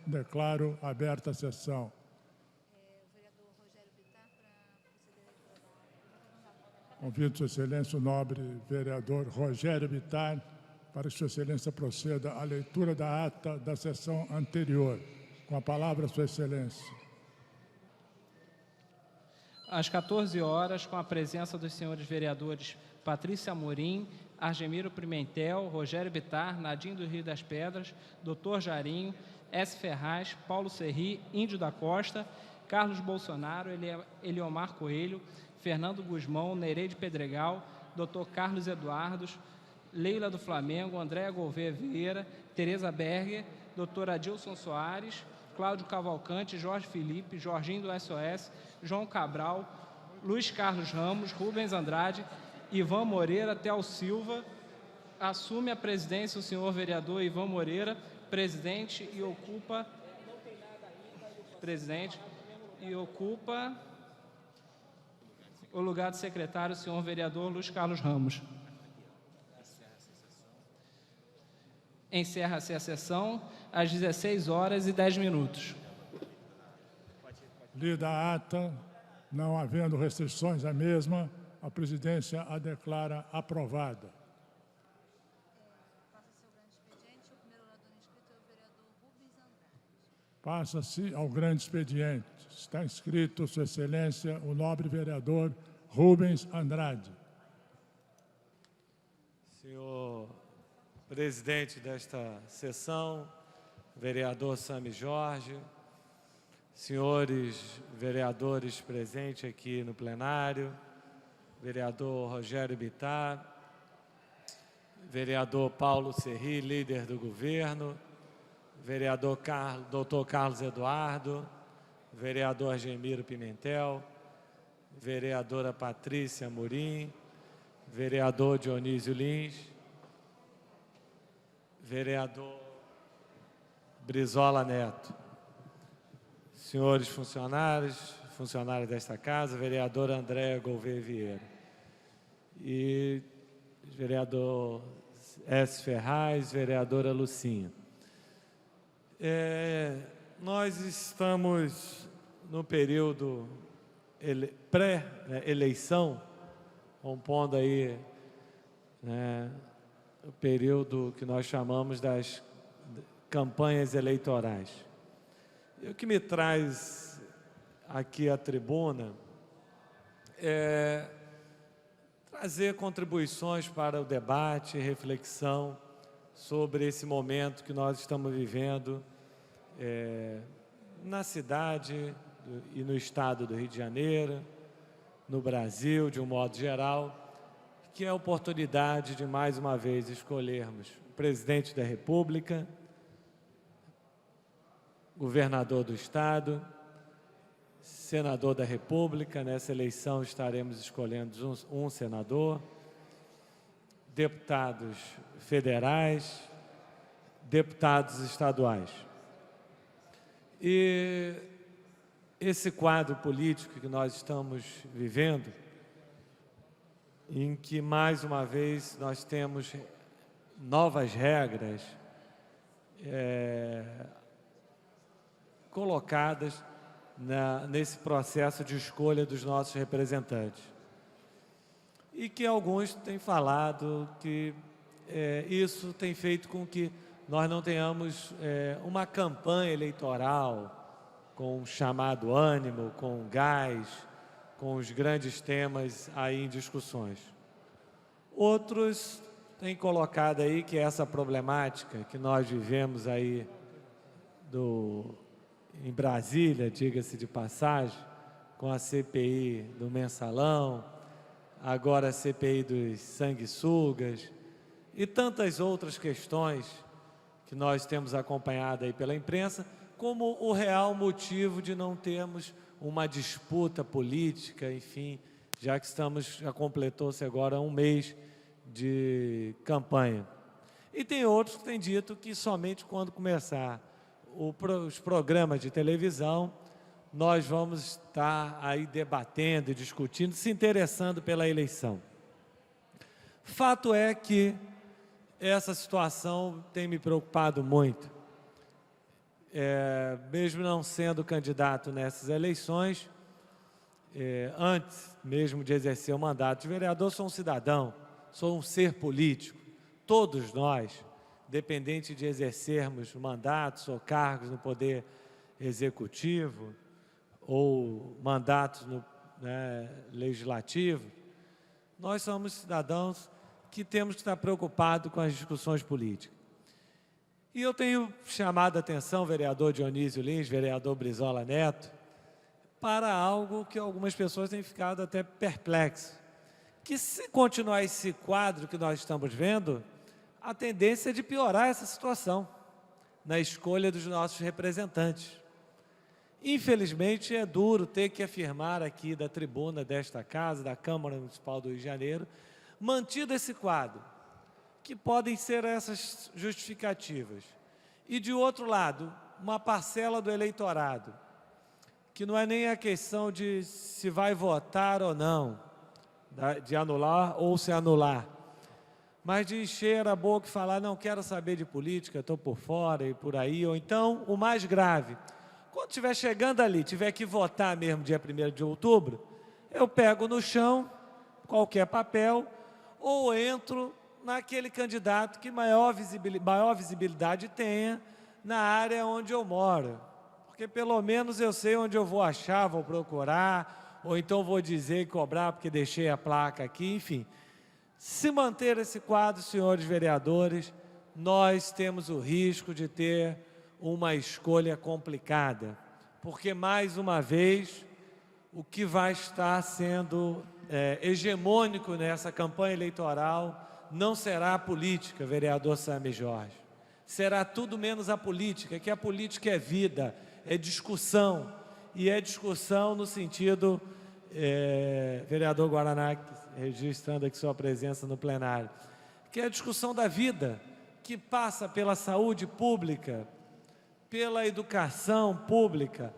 Declaro aberta a sessão. Convido Sua Excelência o nobre vereador Rogério Bittar para que Sua Excelência proceda à leitura da ata da sessão anterior. Com a palavra, Sua Excelência. Às 14 horas, com a presença dos senhores vereadores Patrícia Amorim, Argemiro Pimentel, Rogério Bittar, Nadim do Rio das Pedras, Dr. Jarinho, S. Ferraz, Paulo Serri, Índio da Costa, Carlos Bolsonaro, Eliomar Coelho, Fernando Guzmão, Nereide Pedregal, Dr. Carlos Eduardos, Leila do Flamengo, Andréa Gouveia Vieira, Tereza Berger, Dr. Adilson Soares, Cláudio Cavalcante, Jorge Felipe, Jorginho do SOS, João Cabral, Luiz Carlos Ramos, Rubens Andrade, Ivan Moreira, Theo Silva. Assume a presidência o senhor vereador Ivan Moreira, presidente, e ocupa o lugar de secretário o senhor vereador Luiz Carlos Ramos. Encerra-se a sessão às 16 horas e 10 minutos. Lida a ata, não havendo restrições à mesma, a presidência a declara aprovada. Passa-se ao grande expediente. Está inscrito, Sua Excelência, o nobre vereador Rubens Andrade. Senhor presidente desta sessão, vereador Sami Jorge, senhores vereadores presentes aqui no plenário, vereador Rogério Bittar, vereador Paulo Serri, líder do governo, vereador Dr. Carlos Eduardo, vereador Argemiro Pimentel, vereadora Patrícia Amorim, vereador Dionísio Lins, vereador Brizola Neto, senhores funcionários desta casa, vereadora Andréa Gouveia Vieira e vereador S. Ferraz, vereadora Lucinha. Nós estamos no período pré-eleição, compondo aí o período que nós chamamos das campanhas eleitorais. E o que me traz aqui à tribuna é trazer contribuições para o debate e reflexão sobre esse momento que nós estamos vivendo na cidade e no estado do Rio de Janeiro, no Brasil, de um modo geral, que é a oportunidade de, mais uma vez, escolhermos o presidente da República, governador do Estado, senador da República. Nessa eleição estaremos escolhendo um senador, deputados federais, deputados estaduais. E esse quadro político que nós estamos vivendo, em que, mais uma vez, nós temos novas regras colocadas nesse processo de escolha dos nossos representantes. E que alguns têm falado que isso tem feito com que nós não tenhamos uma campanha eleitoral com um chamado ânimo, com gás, com os grandes temas aí em discussões. Outros têm colocado aí que essa problemática que nós vivemos aí em Brasília, diga-se de passagem, com a CPI do Mensalão, agora a CPI dos sanguessugas e tantas outras questões que nós temos acompanhado aí pela imprensa, como o real motivo de não termos uma disputa política, enfim, já que já completou-se agora um mês de campanha. E tem outros que têm dito que somente quando começar os programas de televisão, nós vamos estar aí debatendo e discutindo, se interessando pela eleição. Fato é que essa situação tem me preocupado muito. mesmo não sendo candidato nessas eleições, antes mesmo de exercer o mandato de vereador, sou um cidadão, sou um ser político. Todos nós, independente de exercermos mandatos ou cargos no Poder Executivo ou mandatos no Legislativo, nós somos cidadãos que temos que estar preocupados com as discussões políticas. E eu tenho chamado a atenção, vereador Dionísio Lins, vereador Brizola Neto, para algo que algumas pessoas têm ficado até perplexas, que se continuar esse quadro que nós estamos vendo, a tendência é de piorar essa situação na escolha dos nossos representantes. Infelizmente, é duro ter que afirmar aqui da tribuna desta casa, da Câmara Municipal do Rio de Janeiro, mantido esse quadro, que podem ser essas justificativas. E, de outro lado, uma parcela do eleitorado, que não é nem a questão de se vai votar ou não, de anular ou se anular, mas de encher a boca e falar, não quero saber de política, estou por fora e por aí, ou então, o mais grave, quando estiver chegando ali, tiver que votar mesmo dia 1º de outubro, eu pego no chão qualquer papel ou entro naquele candidato que maior visibilidade tenha na área onde eu moro. Porque pelo menos eu sei onde eu vou achar, vou procurar, ou então vou dizer e cobrar porque deixei a placa aqui, enfim. Se manter esse quadro, senhores vereadores, nós temos o risco de ter uma escolha complicada, porque, mais uma vez, o que vai estar sendo hegemônico nessa campanha eleitoral não será a política, vereador Sami Jorge. Será tudo menos a política, que a política é vida, é discussão, e é discussão no sentido, vereador Guaraná, registrando aqui sua presença no plenário, que é a discussão da vida, que passa pela saúde pública, pela educação pública,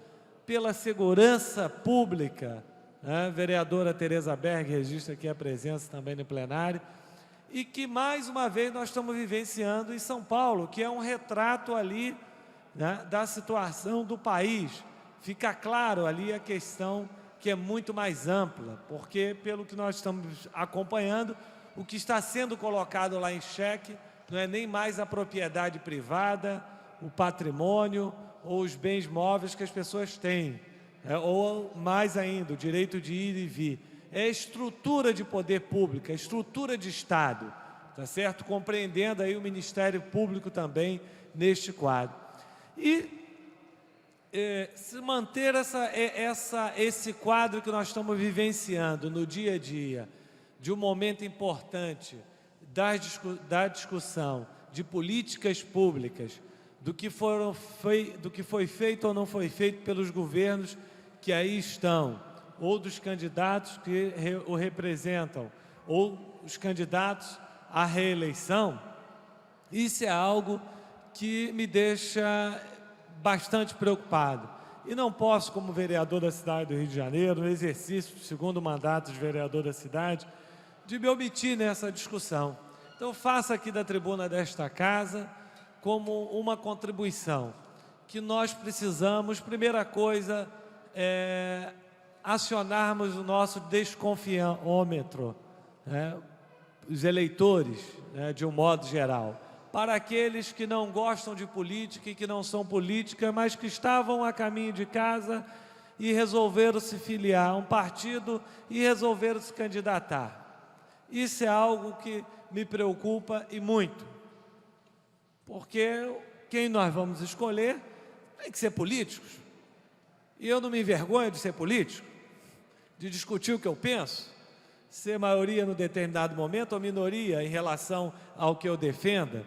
pela segurança pública. A vereadora Tereza Berg registra aqui a presença também no plenário, e que, mais uma vez, nós estamos vivenciando em São Paulo, que é um retrato ali, né, da situação do país. Fica claro ali a questão que é muito mais ampla, porque, pelo que nós estamos acompanhando, o que está sendo colocado lá em xeque não é nem mais a propriedade privada, o patrimônio ou os bens móveis que as pessoas têm, ou, mais ainda, o direito de ir e vir. É a estrutura de poder público, a estrutura de Estado, tá certo? Compreendendo aí o Ministério Público também neste quadro. E se manter esse quadro que nós estamos vivenciando no dia a dia, de um momento importante da discussão de políticas públicas, do que foi feito ou não foi feito pelos governos que aí estão, ou dos candidatos que o representam, ou os candidatos à reeleição, isso é algo que me deixa bastante preocupado. E não posso, como vereador da cidade do Rio de Janeiro, no exercício do segundo mandato de vereador da cidade, de me omitir nessa discussão. Então, faço aqui da tribuna desta casa como uma contribuição, que nós precisamos, primeira coisa, acionarmos o nosso desconfiômetro, né, os eleitores, né, de um modo geral, para aqueles que não gostam de política e que não são política, mas que estavam a caminho de casa e resolveram se filiar a um partido e resolveram se candidatar. Isso é algo que me preocupa e muito, porque quem nós vamos escolher tem que ser políticos. E eu não me envergonho de ser político, de discutir o que eu penso, ser maioria num determinado momento ou minoria em relação ao que eu defenda.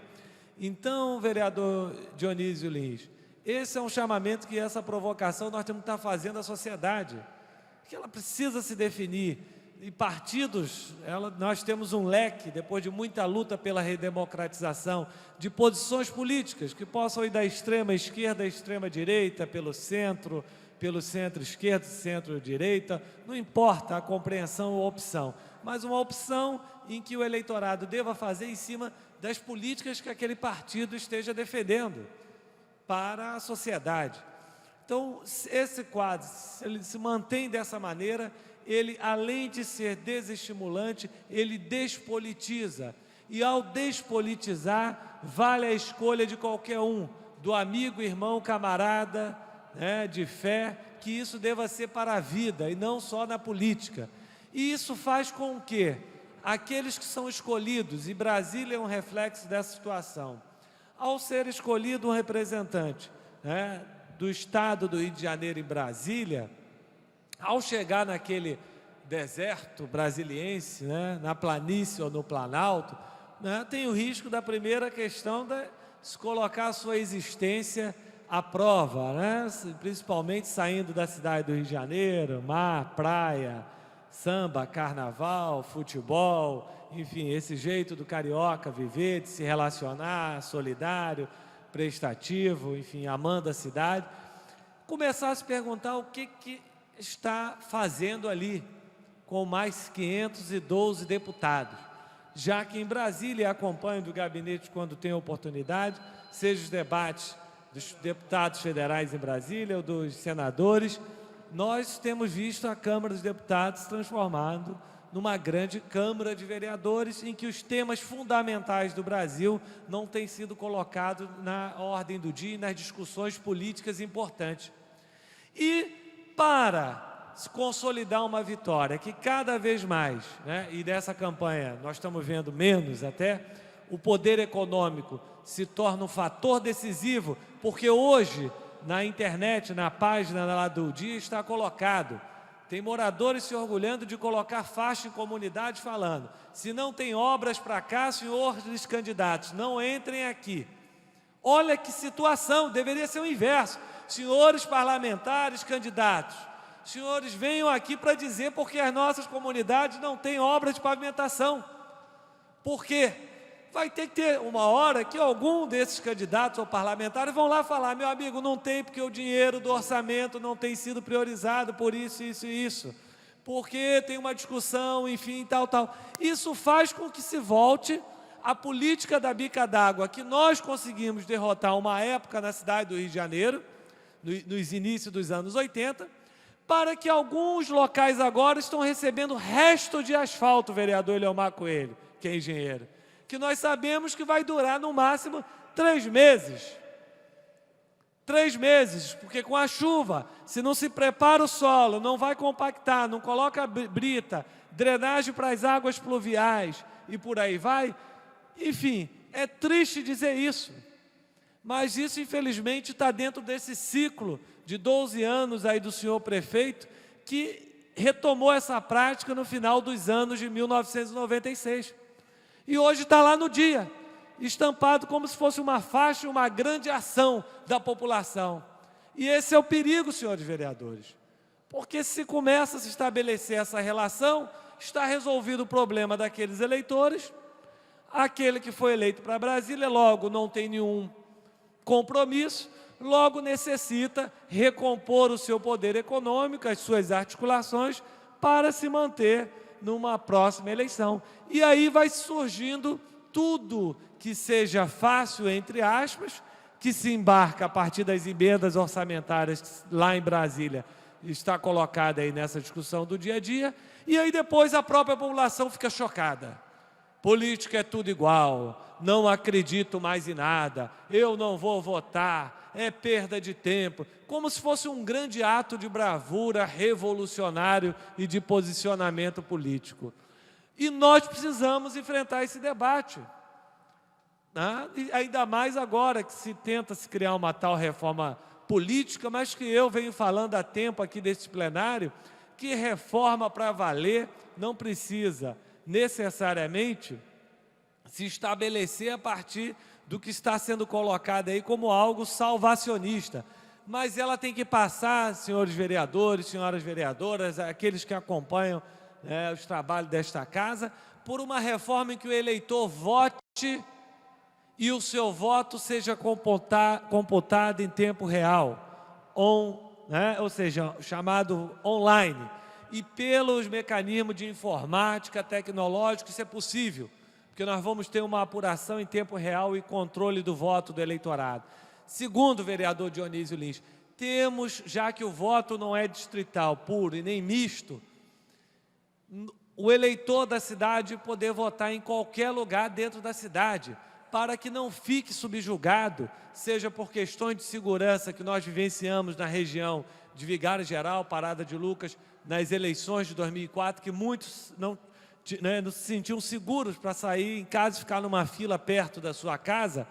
Então, vereador Dionísio Lins, esse é um chamamento que essa provocação nós temos que estar fazendo à sociedade, que ela precisa se definir. E partidos, nós temos um leque, depois de muita luta pela redemocratização, de posições políticas que possam ir da extrema esquerda à extrema direita, pelo centro-esquerda, centro-direita, não importa a compreensão ou opção, mas uma opção em que o eleitorado deva fazer em cima das políticas que aquele partido esteja defendendo, para a sociedade. Então, esse quadro, se ele se mantém dessa maneira, ele, além de ser desestimulante, ele despolitiza. E ao despolitizar, vale a escolha de qualquer um, do amigo, irmão, camarada, né, de fé, que isso deva ser para a vida e não só na política. E isso faz com que aqueles que são escolhidos, e Brasília é um reflexo dessa situação, ao ser escolhido um representante, né, do Estado do Rio de Janeiro em Brasília, ao chegar naquele deserto brasiliense, né, na planície ou no Planalto, né, tem o risco da primeira questão de se colocar a sua existência à prova, né, principalmente saindo da cidade do Rio de Janeiro, mar, praia, samba, carnaval, futebol, enfim, esse jeito do carioca viver, de se relacionar, solidário, prestativo, enfim, amando a cidade, começar a se perguntar o que está fazendo ali com mais 512 deputados, já que em Brasília acompanho do gabinete quando tem oportunidade, seja os debates dos deputados federais em Brasília ou dos senadores, nós temos visto a Câmara dos Deputados transformando numa grande Câmara de Vereadores em que os temas fundamentais do Brasil não têm sido colocados na ordem do dia e nas discussões políticas importantes. E para se consolidar uma vitória que cada vez mais, né, e dessa campanha nós estamos vendo menos até, o poder econômico se torna um fator decisivo, porque hoje na internet, na página lá do Dia está colocado, tem moradores se orgulhando de colocar faixa em comunidade falando, se não tem obras para cá, senhores candidatos, não entrem aqui. Olha que situação, deveria ser o inverso. Senhores parlamentares, candidatos, senhores venham aqui para dizer porque as nossas comunidades não têm obra de pavimentação. Por quê? Vai ter que ter uma hora que algum desses candidatos ou parlamentares vão lá falar, meu amigo, não tem porque o dinheiro do orçamento não tem sido priorizado por isso, isso e isso, porque tem uma discussão, enfim, tal. Isso faz com que se volte a política da bica d'água, que nós conseguimos derrotar uma época na cidade do Rio de Janeiro, nos inícios dos anos 80, para que alguns locais agora estão recebendo resto de asfalto, vereador Eliomar Coelho, que é engenheiro, que nós sabemos que vai durar no máximo 3 meses. 3 meses, porque com a chuva, se não se prepara o solo, não vai compactar, não coloca brita, drenagem para as águas pluviais e por aí vai. Enfim, é triste dizer isso, mas isso infelizmente está dentro desse ciclo de 12 anos aí do senhor prefeito, que retomou essa prática no final dos anos de 1996. E hoje está lá no dia, estampado como se fosse uma faixa, uma grande ação da população. E esse é o perigo, senhores vereadores, porque se começa a se estabelecer essa relação, está resolvido o problema daqueles eleitores, aquele que foi eleito para Brasília, logo não tem nenhum compromisso, logo necessita recompor o seu poder econômico, as suas articulações, para se manter numa próxima eleição. E aí vai surgindo tudo que seja fácil, entre aspas, que se embarca a partir das emendas orçamentárias lá em Brasília, está colocada aí nessa discussão do dia a dia, e aí depois a própria população fica chocada. Política é tudo igual, não acredito mais em nada, eu não vou votar, é perda de tempo, como se fosse um grande ato de bravura revolucionário e de posicionamento político. E nós precisamos enfrentar esse debate, né? E ainda mais agora que se tenta se criar uma tal reforma política, mas que eu venho falando há tempo aqui deste plenário, que reforma para valer não precisa necessariamente se estabelecer a partir do que está sendo colocado aí como algo salvacionista, mas ela tem que passar, senhores vereadores, senhoras vereadoras, aqueles que acompanham os trabalhos desta casa, por uma reforma em que o eleitor vote e o seu voto seja computado em tempo real, ou seja, chamado online, e pelos mecanismos de informática, tecnológica, isso é possível, porque nós vamos ter uma apuração em tempo real e controle do voto do eleitorado. Segundo, vereador Dionísio Lins, temos, já que o voto não é distrital puro e nem misto, o eleitor da cidade poder votar em qualquer lugar dentro da cidade, para que não fique subjugado, seja por questões de segurança que nós vivenciamos na região de Vigário Geral, Parada de Lucas, nas eleições de 2004, que muitos não se sentiam seguros para sair em casa e ficar numa fila perto da sua casa,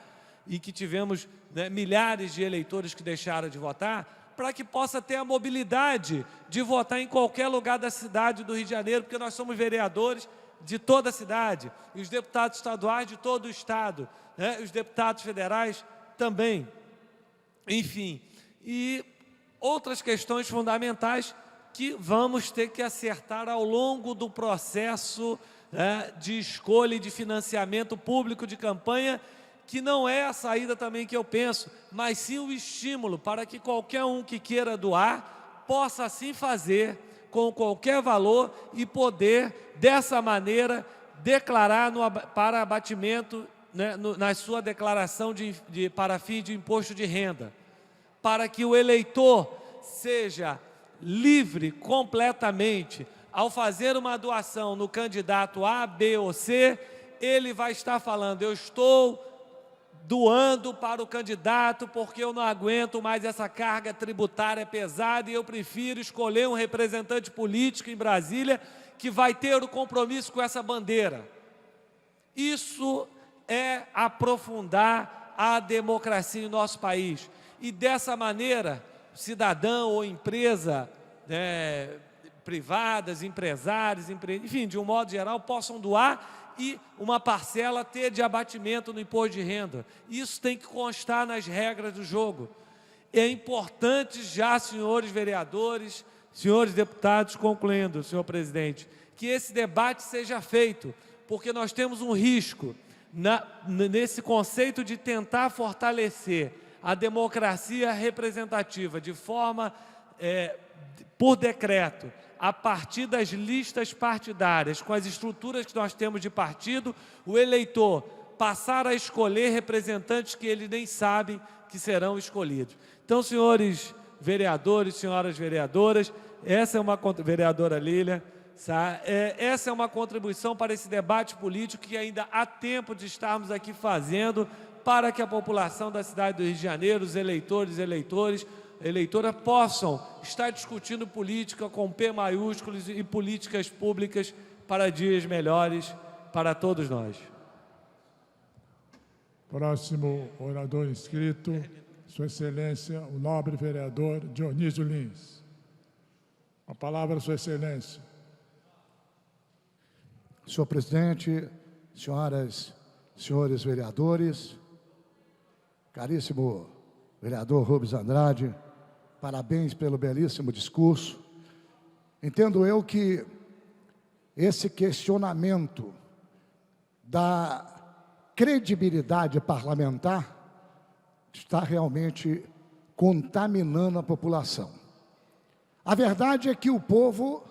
e que tivemos milhares de eleitores que deixaram de votar, para que possa ter a mobilidade de votar em qualquer lugar da cidade do Rio de Janeiro, porque nós somos vereadores de toda a cidade, e os deputados estaduais de todo o estado, os deputados federais também. Enfim, e outras questões fundamentais que vamos ter que acertar ao longo do processo de escolha e de financiamento público de campanha, que não é a saída também que eu penso, mas sim o estímulo para que qualquer um que queira doar possa assim fazer com qualquer valor e poder, dessa maneira, declarar para abatimento, na sua declaração para fim de imposto de renda, para que o eleitor seja livre completamente. Ao fazer uma doação no candidato A, B ou C, ele vai estar falando: eu estou doando para o candidato porque eu não aguento mais essa carga tributária pesada e eu prefiro escolher um representante político em Brasília que vai ter o compromisso com essa bandeira. Isso é aprofundar a democracia em nosso país. E dessa maneira, cidadão ou empresa privadas, empresários, enfim, de um modo geral, possam doar e uma parcela ter de abatimento no imposto de renda. Isso tem que constar nas regras do jogo. É importante já, senhores vereadores, senhores deputados, concluindo, senhor presidente, que esse debate seja feito, porque nós temos um risco nesse conceito de tentar fortalecer a democracia representativa de forma por decreto, a partir das listas partidárias, com as estruturas que nós temos de partido, o eleitor passar a escolher representantes que ele nem sabe que serão escolhidos. Então, senhores vereadores, senhoras vereadoras, essa é uma vereadora Lília, essa é uma contribuição para esse debate político que ainda há tempo de estarmos aqui fazendo para que a população da cidade do Rio de Janeiro, os eleitores, eleitora, possam estar discutindo política com P maiúsculos e políticas públicas para dias melhores para todos nós. Próximo orador inscrito, Sua Excelência, o nobre vereador Dionísio Lins. A palavra, Sua Excelência. Senhor presidente, senhoras, senhores vereadores, caríssimo vereador Rubens Andrade, parabéns pelo belíssimo discurso. Entendo eu que esse questionamento da credibilidade parlamentar está realmente contaminando a população. A verdade é que o povo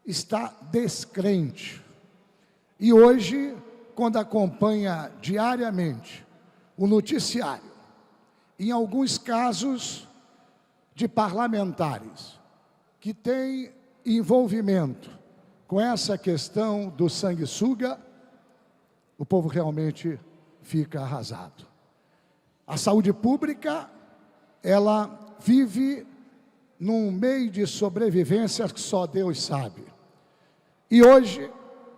está descrente. E hoje, quando acompanha diariamente o noticiário, em alguns casos de parlamentares que têm envolvimento com essa questão do sanguessuga, o povo realmente fica arrasado. A saúde pública, ela vive num meio de sobrevivência que só Deus sabe. E hoje,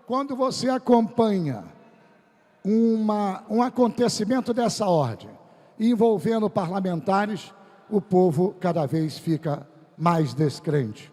quando você acompanha um acontecimento dessa ordem, envolvendo parlamentares, o povo cada vez fica mais descrente.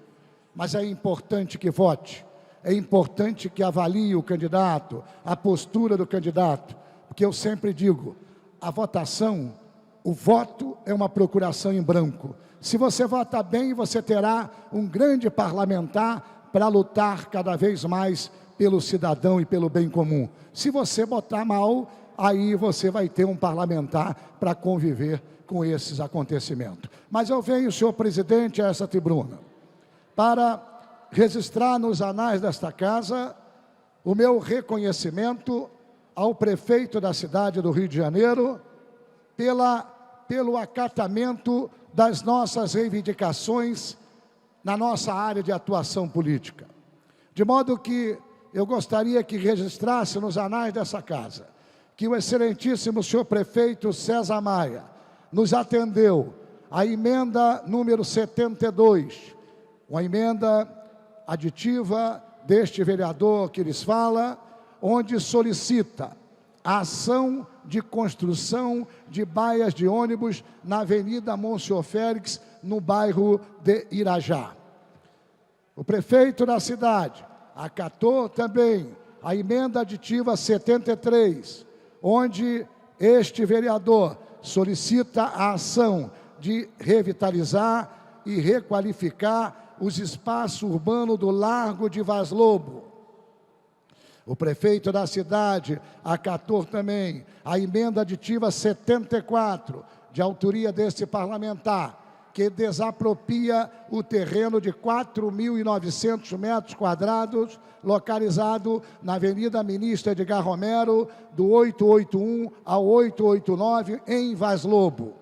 Mas é importante que vote, é importante que avalie o candidato, a postura do candidato, porque eu sempre digo, a votação, o voto é uma procuração em branco. Se você vota bem, você terá um grande parlamentar para lutar cada vez mais pelo cidadão e pelo bem comum. Se você votar mal, aí você vai ter um parlamentar para conviver com esses acontecimentos. Mas eu venho, senhor presidente, a essa tribuna para registrar nos anais desta casa o meu reconhecimento ao prefeito da cidade do Rio de Janeiro pela pelo acatamento das nossas reivindicações na nossa área de atuação política. De modo que eu gostaria que registrasse nos anais dessa casa que o excelentíssimo senhor prefeito César Maia nos atendeu à emenda número 72, uma emenda aditiva deste vereador que lhes fala, onde solicita a ação de construção de baias de ônibus na Avenida Monsenhor Félix, no bairro de Irajá. O prefeito da cidade acatou também a emenda aditiva 73, onde este vereador solicita a ação de revitalizar e requalificar os espaços urbanos do Largo de Vaz Lobo. O prefeito da cidade acatou também a emenda aditiva 74, de autoria deste parlamentar, que desapropria o terreno de 4.900 metros quadrados, localizado na Avenida Ministro Edgar Romero, do 881 ao 889, em Vaz Lobo.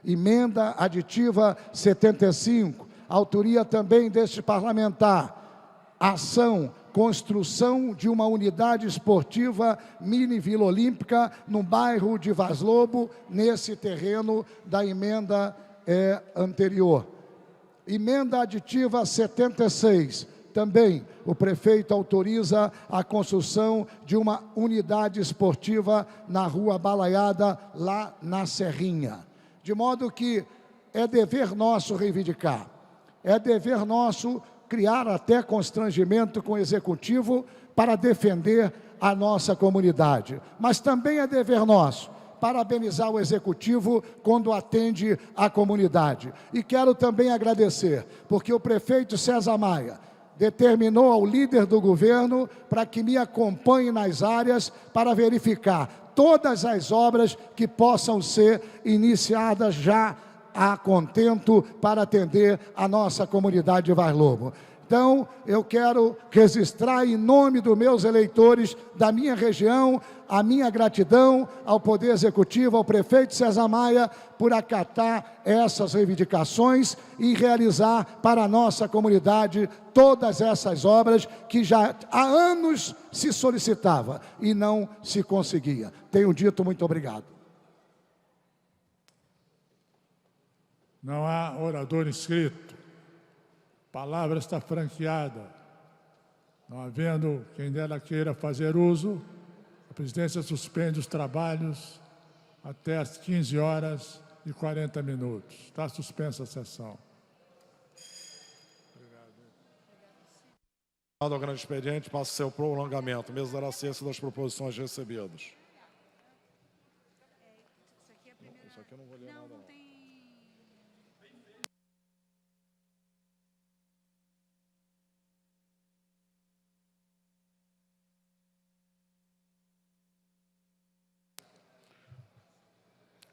Emenda aditiva 75, autoria também deste parlamentar, ação, construção de uma unidade esportiva mini Vila Olímpica no bairro de Vaz Lobo, nesse terreno da emenda anterior. Emenda aditiva 76, também o prefeito autoriza a construção de uma unidade esportiva na Rua Balaiada, lá na Serrinha. De modo que é dever nosso reivindicar, é dever nosso criar até constrangimento com o Executivo para defender a nossa comunidade. Mas também é dever nosso parabenizar o Executivo quando atende a comunidade. E quero também agradecer, porque o prefeito César Maia determinou ao líder do governo para que me acompanhe nas áreas para verificar todas as obras que possam ser iniciadas já a contento para atender a nossa comunidade de Vaz Lobo. Então, eu quero registrar em nome dos meus eleitores da minha região a minha gratidão ao Poder Executivo, ao prefeito César Maia, por acatar essas reivindicações e realizar para a nossa comunidade todas essas obras que já há anos se solicitava e não se conseguia. Tenho dito muito obrigado. Não há orador inscrito. A palavra está franqueada. Não havendo quem dela queira fazer uso, a presidência suspende os trabalhos até às 15h40. Está suspensa a sessão. Ao grande expediente, passa seu prolongamento. Mesa dará ciência das proposições recebidas. Isso aqui eu não vou ler nada, não.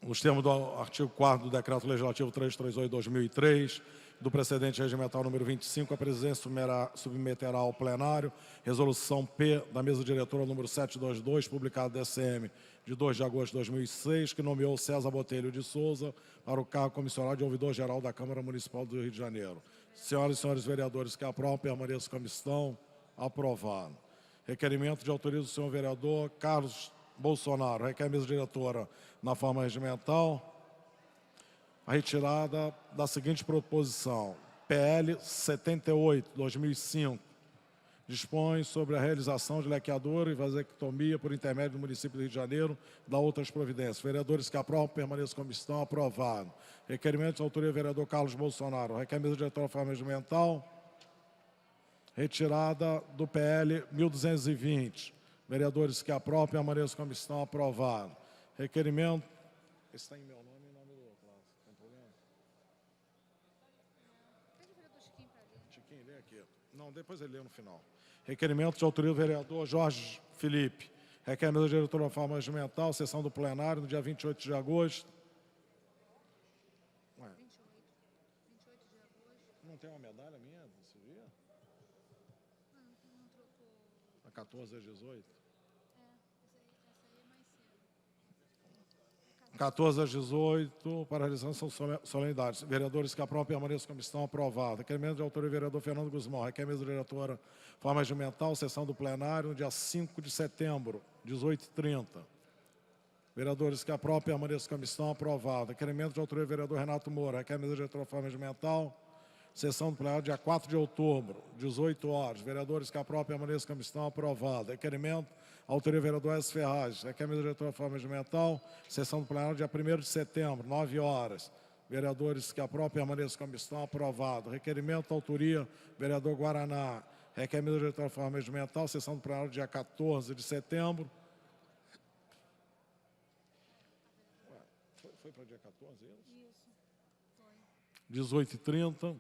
Nos termos do artigo 4º do Decreto Legislativo 338/2003, do precedente regimental número 25, a presidência submeterá ao plenário resolução P da mesa diretora número 722, publicada DCM de 2 de agosto de 2006, que nomeou César Botelho de Souza para o cargo comissionado de ouvidor-geral da Câmara Municipal do Rio de Janeiro. Senhoras e senhores vereadores que aprovam, permaneçam como estão. Aprovado. Requerimento de autoria do senhor vereador Carlos Bolsonaro. Requer a mesa diretora, na forma regimental, a retirada da seguinte proposição. PL 78/2005. Dispõe sobre a realização de laqueadura e vasectomia por intermédio do município do Rio de Janeiro, da outras providências. Vereadores que aprovam, permaneçam como estão. Aprovado. Requerimento de autoria do vereador Carlos Bolsonaro. Requer a mesa diretora, na forma regimental, retirada do PL 1220. Vereadores que aprovam, permaneçam como estão. Aprovado. Requerimento... Esse está em meu nome e em nome do outro. Tem problema? Chiquinho, lê aqui. Não, depois ele lê no final. Requerimento de autoria do vereador Jorge Felipe. Requer a mesa diretora da forma regimental, sessão do plenário, no dia 28 de agosto. Ué. 28 de agosto. Não tem uma medalha minha desse dia? Não trocou. A 14 às 18? 14 às 18, para a realização são solenidades. Vereadores que aprovam, permaneçam como estão, aprovado. Requerimento de autoria do vereador Fernando Guzmão. Requer a mesa diretora, forma regimental, sessão do plenário, no dia 5 de setembro, 18h30. Vereadores que aprovam, permaneçam como estão, aprovado. Requerimento de autoria do vereador Renato Moura. Requer a mesa diretora, forma regimental, sessão do plenário, dia 4 de outubro, 18 horas. Vereadores que aprovam, permaneçam como estão, aprovado. Requerimento, autoria do vereador S. Ferraz. Requer a mesa diretora, forma regimental, sessão do plenário, dia 1º de setembro, 9 horas. Vereadores que aprovam, permaneçam como estão, aprovado. Requerimento, autoria, vereador Guaraná. Requer a mesa diretora, forma regimental, sessão do plenário, dia 14 de setembro. Foi para o dia 14, isso? 18h30,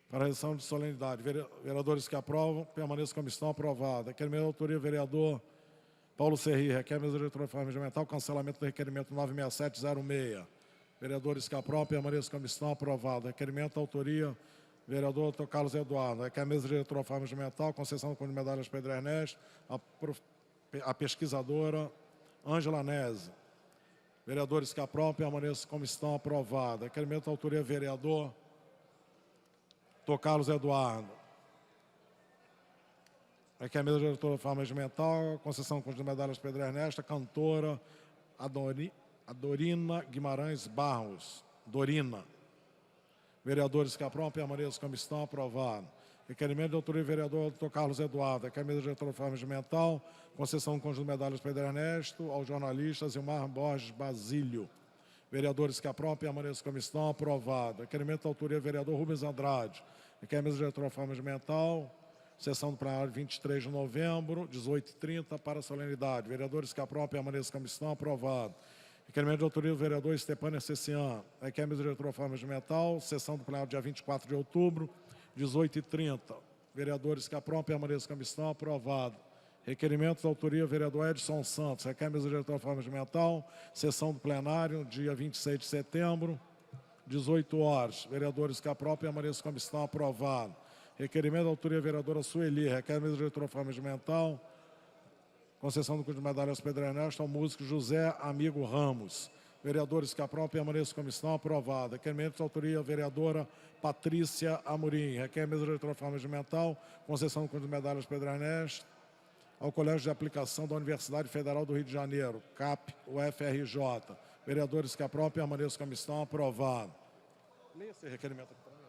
para a realização de solenidade. Vereadores que aprovam, permaneçam como estão, aprovado. Requerimento de autoria, vereador Paulo Serri. Requer a mesa diretora de forma regimental, cancelamento do requerimento 96706. Vereadores que aprovam, permaneçam como estão, aprovado. Requerimento de autoria, vereador Dr. Carlos Eduardo. Requer a mesa diretora de forma regimental, concessão de medalhas Pedro Ernesto, a pesquisadora Ângela Nese. Vereadores que aprovam, permaneçam como estão, aprovado. Requerimento de autoria, vereador Dr. Carlos Eduardo. Requer a mesa diretora de forma regimental, concessão de medalhas Pedro Ernesto, cantora Dorina Guimarães Barros. Dorina. Vereadores que aprovam, permaneçam como estão, aprovado. Requerimento de autoria do vereador Dr. Carlos Eduardo. Requer a mesa diretora de forma regimental, concessão do conjunto de medalhas Pedro Ernesto ao jornalista Zilmar Borges Basílio. Vereadores que aprovam, permaneçam como estão, aprovado. Requerimento de autoria do vereador Rubens Andrade. Requer a mesa diretora de forma regimental, sessão do plenário 23 de novembro, 18h30, para a solenidade. Vereadores que aprovam, permaneçam como estão, aprovado. Requerimento de autoria do vereador Estepânia Cecian. Requer a mesa diretora de forma regimental, sessão do plenário dia 24 de outubro, 18h30. Vereadores que aprovam, permaneçam como estão, aprovado. Requerimento de autoria, vereador Edson Santos. Requer a mesa diretora de forma regimental, sessão do plenário, dia 26 de setembro, 18 horas. Vereadores que aprovam, permaneçam como estão, aprovado. Requerimento de autoria, vereadora Sueli. Requer a mesa diretora de forma regimental, concessão do conjunto de medalhas Pedro Ernesto ao músico José Amigo Ramos. Vereadores que aprovam, permaneçam como estão, aprovado. Requerimento de autoria, vereadora Patrícia Amorim. Requer a mesa diretora de forma regimental, concessão do conjunto de medalhas Pedro Ernesto ao Colégio de Aplicação da Universidade Federal do Rio de Janeiro, CAP, UFRJ. Vereadores que aprovam, permaneçam como estão, aprovado. Leia esse requerimento aqui para mim.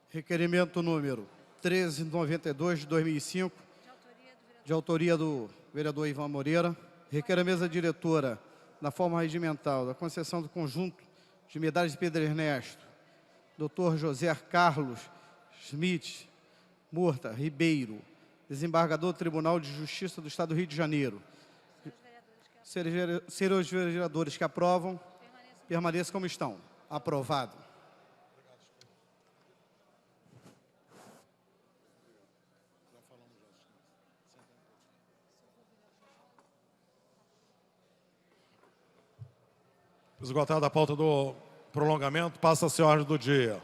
Requerimento número 1392 de 2005, de autoria do vereador Ivan Moreira. Requer a mesa diretora, na forma regimental, da concessão do conjunto de medalhas de Pedro Ernesto, Dr. José Carlos Schmidt Murta Ribeiro, desembargador do Tribunal de Justiça do Estado do Rio de Janeiro. Ser os vereadores que aprovam, permaneçam como estão. Aprovado. Esgotada a pauta do prolongamento, passa-se a ordem do dia.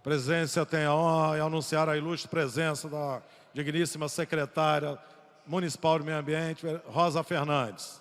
A presidência tem a honra de anunciar a ilustre presença da digníssima secretária municipal de Meio Ambiente, Rosa Fernandes.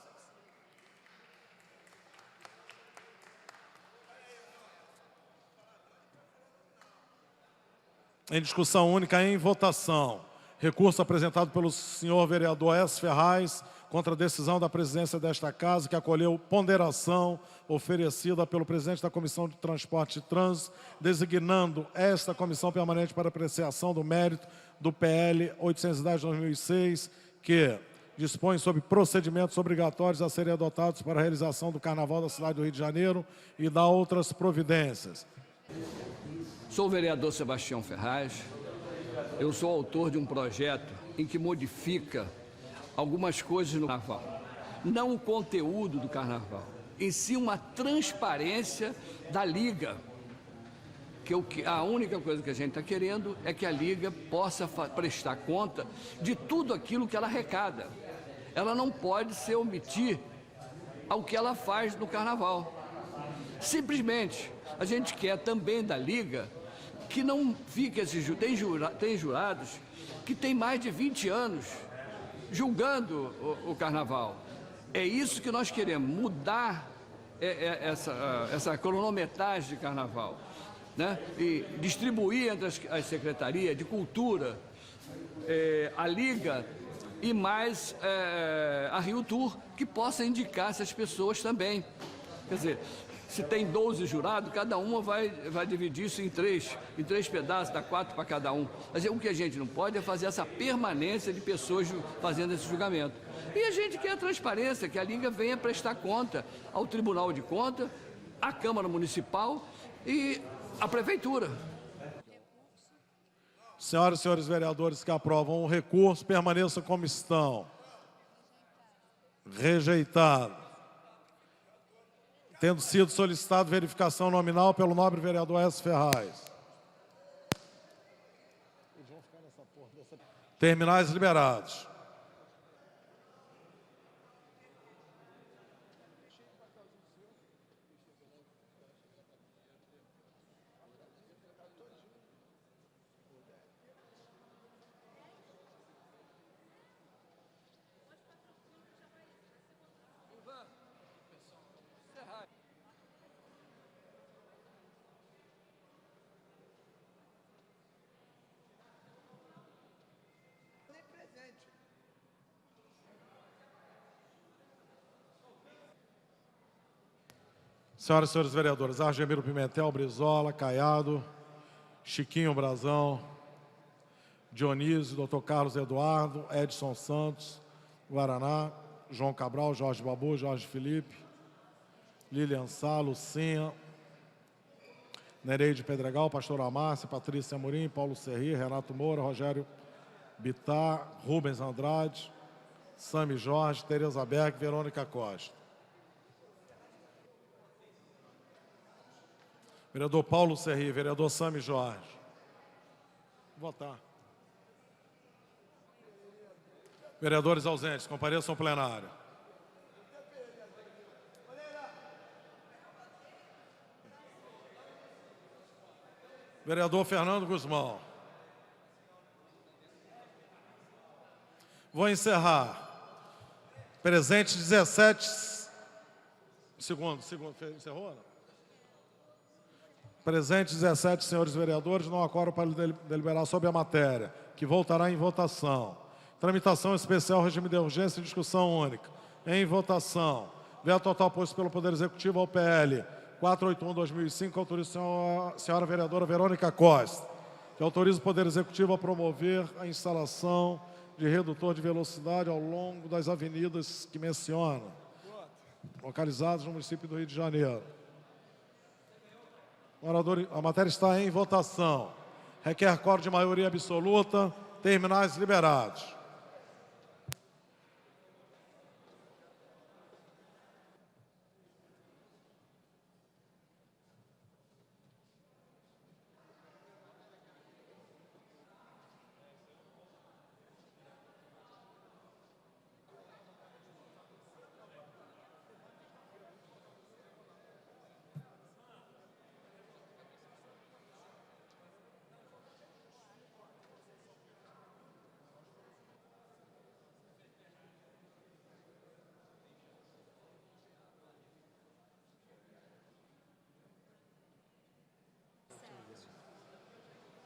Em discussão única, em votação. Recurso apresentado pelo senhor vereador S. Ferraz contra a decisão da presidência desta Casa, que acolheu ponderação oferecida pelo presidente da Comissão de Transporte e Trânsito, designando esta comissão permanente para apreciação do mérito do PL 810/2006, que dispõe sobre procedimentos obrigatórios a serem adotados para a realização do Carnaval da cidade do Rio de Janeiro e dá outras providências. Sou o vereador Sebastião Ferraz. Eu sou autor de um projeto em que modifica algumas coisas no Carnaval. Não o conteúdo do Carnaval, em si uma transparência da Liga. A única coisa que a gente está querendo é que a Liga possa prestar conta de tudo aquilo que ela arrecada. Ela não pode se omitir ao que ela faz no Carnaval. Simplesmente, a gente quer também da Liga que não fique tem jurados que têm mais de 20 anos julgando o carnaval. É isso que nós queremos, mudar essa cronometragem de carnaval, né? E distribuir entre as secretarias de cultura, a Liga e mais a Rio Tour, que possa indicar essas pessoas também. Quer dizer, se tem 12 jurados, cada uma vai dividir isso em três pedaços, dá 4 para cada um. Mas o que a gente não pode é fazer essa permanência de pessoas fazendo esse julgamento. E a gente quer a transparência, que a Liga venha prestar conta ao Tribunal de Contas, à Câmara Municipal e à Prefeitura. Senhoras e senhores vereadores que aprovam o recurso, permaneçam como estão. Rejeitado. Tendo sido solicitado verificação nominal pelo nobre vereador S. Ferraz. Terminais liberados. Senhoras e senhores vereadores, Argemiro Pimentel, Brizola, Caiado, Chiquinho Brazão, Dionísio, Dr. Carlos Eduardo, Edson Santos, Guaraná, João Cabral, Jorge Babu, Jorge Felipe, Lilian Sá, Lucinha, Nereide Pedregal, Pastor Amárcia, Patrícia Amorim, Paulo Serri, Renato Moura, Rogério Bittar, Rubens Andrade, Sami Jorge, Tereza Berg, Verônica Costa. Vereador Paulo Serri, vereador Sami Jorge. Votar. Vereadores ausentes, compareçam ao plenário. Vereador Fernando Guzmão. Vou encerrar. Presente 17... Segundo. Encerrou, não? Presentes 17 senhores vereadores, não há quórum para deliberar sobre a matéria, que voltará em votação. Tramitação especial, regime de urgência e discussão única. Em votação. Veto total posto pelo Poder Executivo ao PL 481/2005, autoriza a senhora vereadora Verônica Costa, que autoriza o Poder Executivo a promover a instalação de redutor de velocidade ao longo das avenidas que menciona, localizadas no município do Rio de Janeiro. A matéria está em votação. Requer quórum de maioria absoluta. Terminais liberados.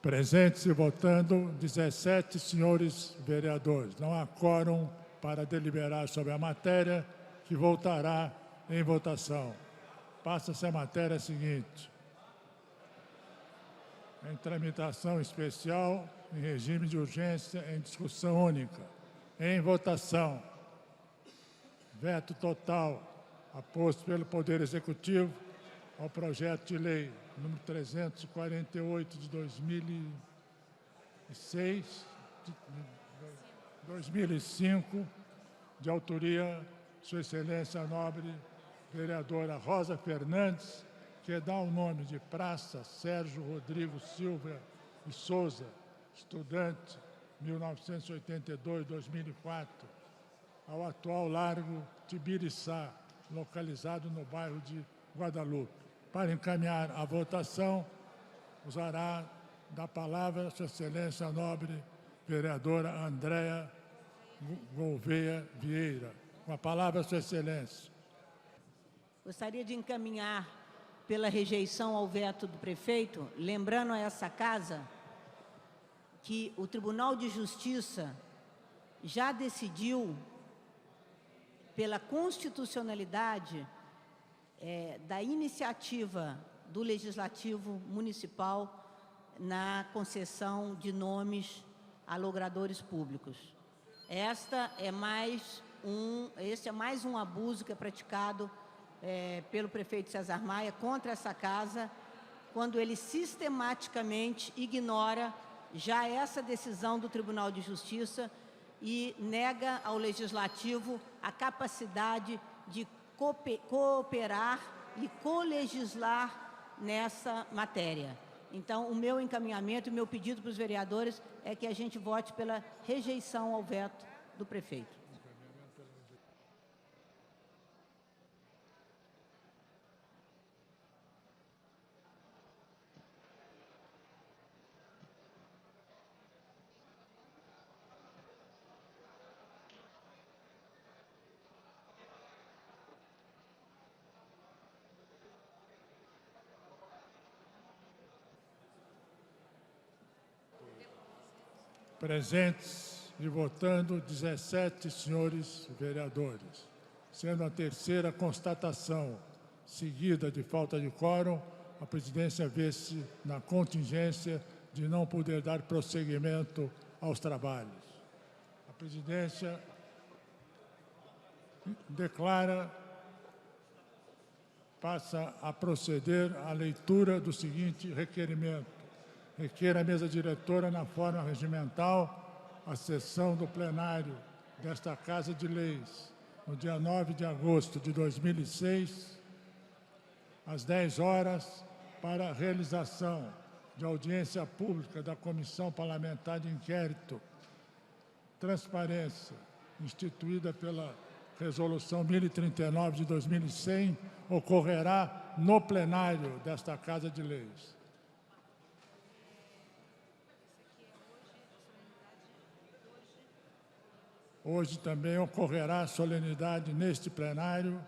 Presentes e votando 17 senhores vereadores. Não há quórum para deliberar sobre a matéria, que voltará em votação. Passa-se a matéria seguinte. Em tramitação especial, em regime de urgência, em discussão única. Em votação. Veto total aposto pelo Poder Executivo ao projeto de lei número 348 de 2005, de autoria de Sua Excelência Nobre Vereadora Rosa Fernandes, que dá o nome de Praça Sérgio Rodrigo Silva e Souza, estudante, 1982-2004, ao atual Largo Tibiriçá, localizado no bairro de Guadalupe. Para encaminhar a votação, usará da palavra Sua Excelência Nobre Vereadora Andréa Gouveia Vieira. Com a palavra, Sua Excelência. Gostaria de encaminhar pela rejeição ao veto do prefeito, lembrando a essa casa que o Tribunal de Justiça já decidiu pela constitucionalidade da iniciativa do Legislativo Municipal na concessão de nomes a logradores públicos. Este é mais um abuso que é praticado pelo prefeito César Maia contra essa casa, quando ele sistematicamente ignora já essa decisão do Tribunal de Justiça e nega ao Legislativo a capacidade de cooperar e colegislar nessa matéria. Então, o meu encaminhamento e o meu pedido para os vereadores é que a gente vote pela rejeição ao veto do prefeito. Presentes e votando 17 senhores vereadores. Sendo a terceira constatação seguida de falta de quórum, a presidência vê-se na contingência de não poder dar prosseguimento aos trabalhos. A presidência passa a proceder à leitura do seguinte requerimento. Requer a mesa diretora, na forma regimental, a sessão do plenário desta Casa de Leis, no dia 9 de agosto de 2006, às 10 horas, para a realização de audiência pública da Comissão Parlamentar de Inquérito, Transparência, instituída pela Resolução 1039 de 2100, ocorrerá no plenário desta Casa de Leis. Hoje também ocorrerá a solenidade neste plenário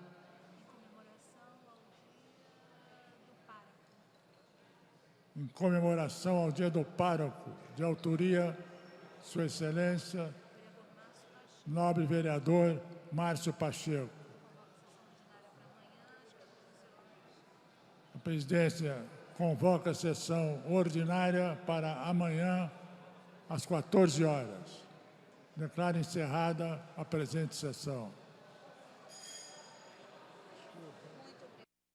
em comemoração ao Dia do Pároco, de autoria Sua Excelência, nobre vereador Márcio Pacheco. A presidência convoca a sessão ordinária para amanhã, às 14 horas. Declaro encerrada a presente sessão.